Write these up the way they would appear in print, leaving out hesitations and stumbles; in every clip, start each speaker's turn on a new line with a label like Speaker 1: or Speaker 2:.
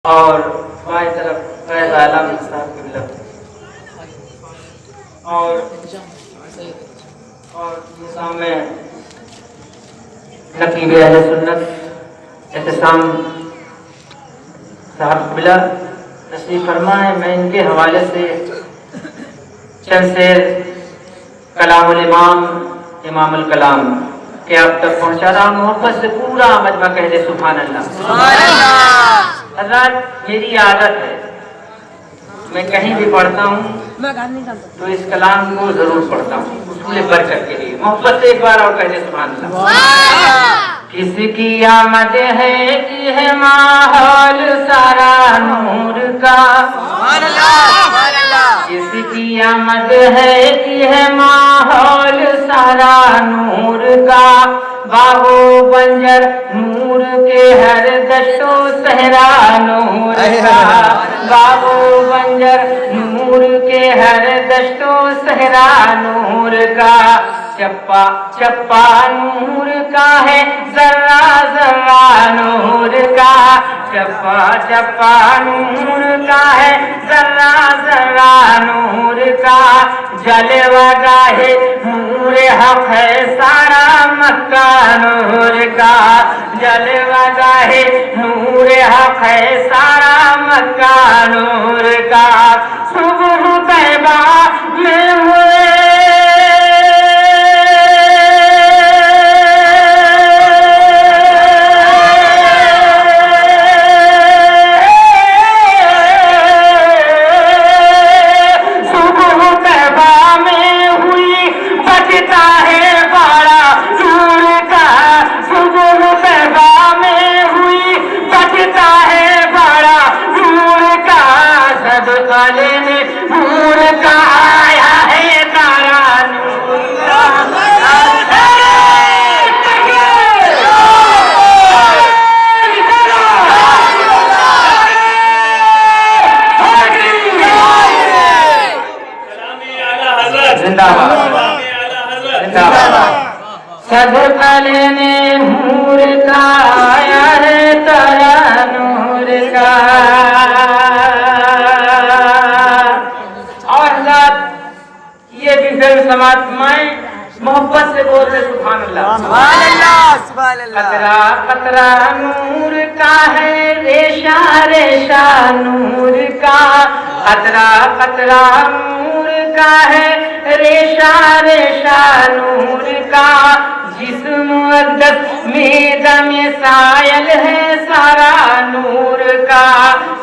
Speaker 1: और बाएं तरफ फैज आलम साहब की बिलक और सामने नकीब अहले सुन्नत एहतसाम साहब की बिलक तशरीफ फरमा है। मैं इनके हवाले से चंद शेर कलामुल इमामुल कलाम के अब तक पहुँचा रहा हूँ। मोहब्बत से पूरा मजमा कह दे सुभान अल्लाह। हज़रत मेरी आदत है, मैं कहीं भी पढ़ता हूँ तो इस कलाम को जरूर पढ़ता हूँ उसूल बरकत के लिए। मोहब्बत से एक बार और कह दे सुभान अल्लाह। किसकी आमद है कि है माहौल सारा नूर का, किसकी आमद है कि है माहौल सारा नूर का। बागो बंजर नूर के हर दशो सहरा नूर का, बागो बंजर नूर के हर दशो सहरा नूर का। चप्पा चप्पा नूर का है जर्रा जर्रा नूर का, चप्पा चप्पा नूर का है जर्रा जर्रा नूर का। जलवा गाहे नूर हक है सारा मक्का नूर का, जलवा गाहे नूर हक है सारा मक्का नूर का। सुबह तैबा में हुए नूर का आया है तारा नूर सदका लेने नूर का आया है तारा नूर का। ये भी फिर समात्माएं मोहब्बत से बोलते सुभान अल्लाह सुभान अल्लाह सुभान अल्लाह। कतरा कतरा नूर का है रेशा रेशा नूर का, कतरा कतरा नूर का है रेशा रेशा नूर का। जिस्म अक़दस में दमे सायल है सारा नूर का,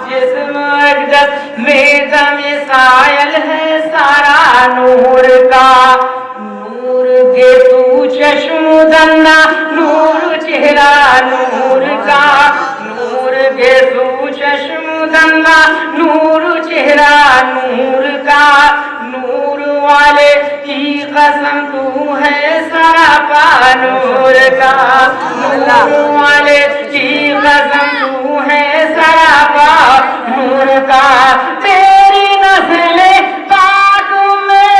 Speaker 1: जिस्म अक़दस में दमे सायल है सारा नूर का। नूर गे तू चश्म दन्ना नूर चेहरा नूर का, नूर गे तू चश्म दन्ना नूर चेहरा नूर का। नूर वाले की कसम तू है सरापा नूर का, नूर वाले की कसम तू है सरापा नूर का। तेरी नस्ल पाक में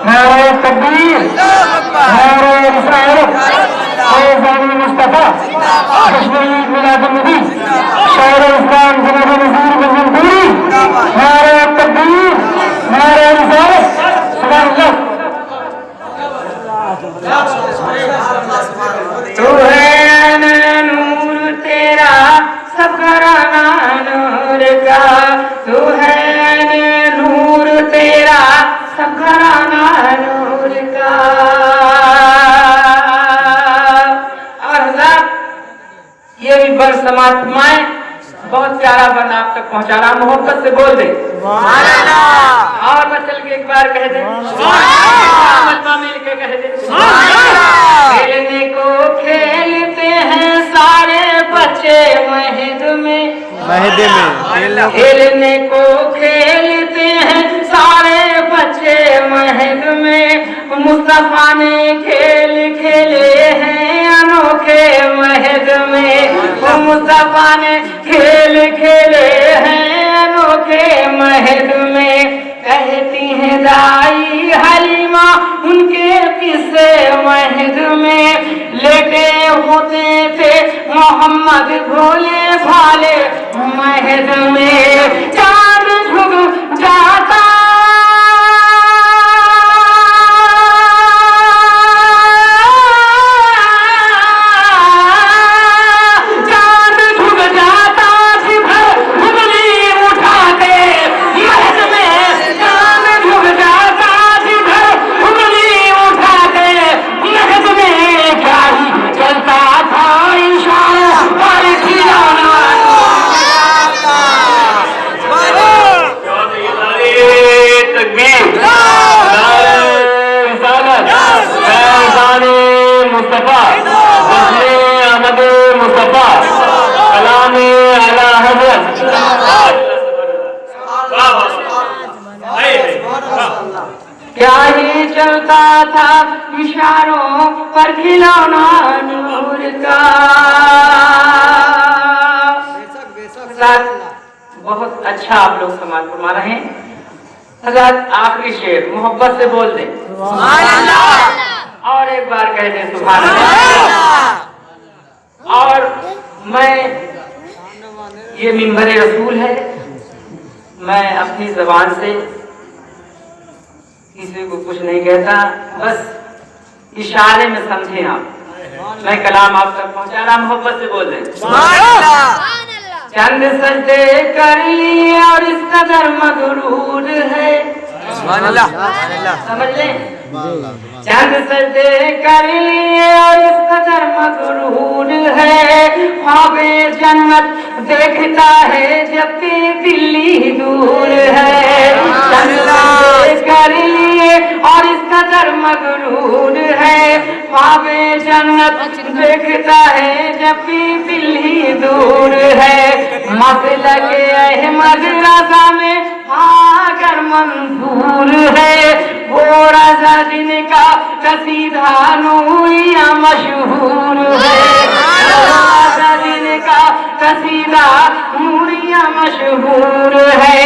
Speaker 1: नारे तकबीर, नारे रिसालत, फैज़ान मुस्तफा, जश्न ईद मिलादुन्नबी, शायर इस्लाम जनाब नज़ीर मंजूरी। नारे तकबीर, नारे रिसालत, सुभान अल्लाह। तू है नूर तेरा सब घराना नूर का, तू है नूर तेरा सब घराना नूर का। और ये भी बड़ समात्माएं बहुत प्यारा बन आप तक पहुंचा रहा। मोहब्बत से बोल दे और बचल के एक बार कह दे, मजमा मिल के कह दे। खेलने को खेलते हैं सारे बच्चे महद में, खेलने को खेलते हैं सारे बच्चे महद में। मुस्तफा ने खेल खेले हैं अनोखे महद में, मुस्तफा ने खेल खेले हैं अनोखे महद में। कहती हैं दाई हलीमा उनके किस्से महद में, लेटे होते थे मोहम्मद भोले भाले महद में। चांद झुक जाता क्या ही चलता था इशारों पर खिलौना नूर का। बहुत अच्छा आप लोग समाज फरमा रहे हैं। हज़रत आखिरी शेर मोहब्बत से बोल दे और एक बार कह दे सुभान अल्लाह। और मैं ये मिंबर रसूल है, मैं अपनी ज़बान से किसी को कुछ नहीं कहता, बस इशारे में समझे आप। मैं कलाम आप तक पहुंचा रहा, मोहब्बत से बोल दें। चंद सजदे कर लिए और इस कदर मगरूर है, समझ लें। चंद सजदे कर लिए और इस कदर मगरूर है। ख्वाबे जन्नत देखता है जबकि दिल्ली दूर है। चंद सजदे कर लिए और इस कदर मगरूर है। ख्वाबे जन्नत देखता है जबकि दिल्ली दूर है। मसलक अहमद रज़ा में आकर मंजूर है, वो रज़ा जिनका कसीदा नूरिया मशहूर है। रज़ा जिनका कसीदा नूरिया मशहूर है।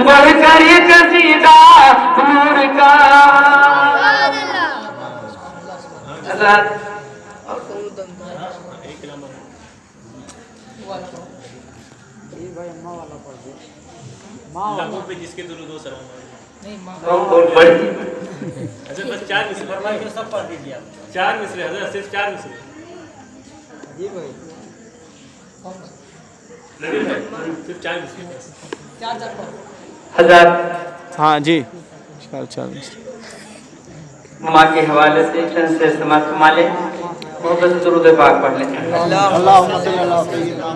Speaker 1: बढ़कर ये कसीदा नूर का।
Speaker 2: जिसके दो सर
Speaker 3: बस 4 मिसरे सब पढ़ दीजिए आप।
Speaker 2: 4 मिसरे हजरत, सिर्फ 4 मिसरे।
Speaker 3: जी भाई
Speaker 2: सिर्फ 4 मिसरे।
Speaker 3: 4
Speaker 1: हज़रत
Speaker 4: हाँ जी, 4
Speaker 1: माँ के हवाले से चंद से समाज फरमा ले, मोहब्बत से दुरूद पाक पढ़ ले।
Speaker 4: अल्लाहुम्मा सल्ली अला सय्यिदना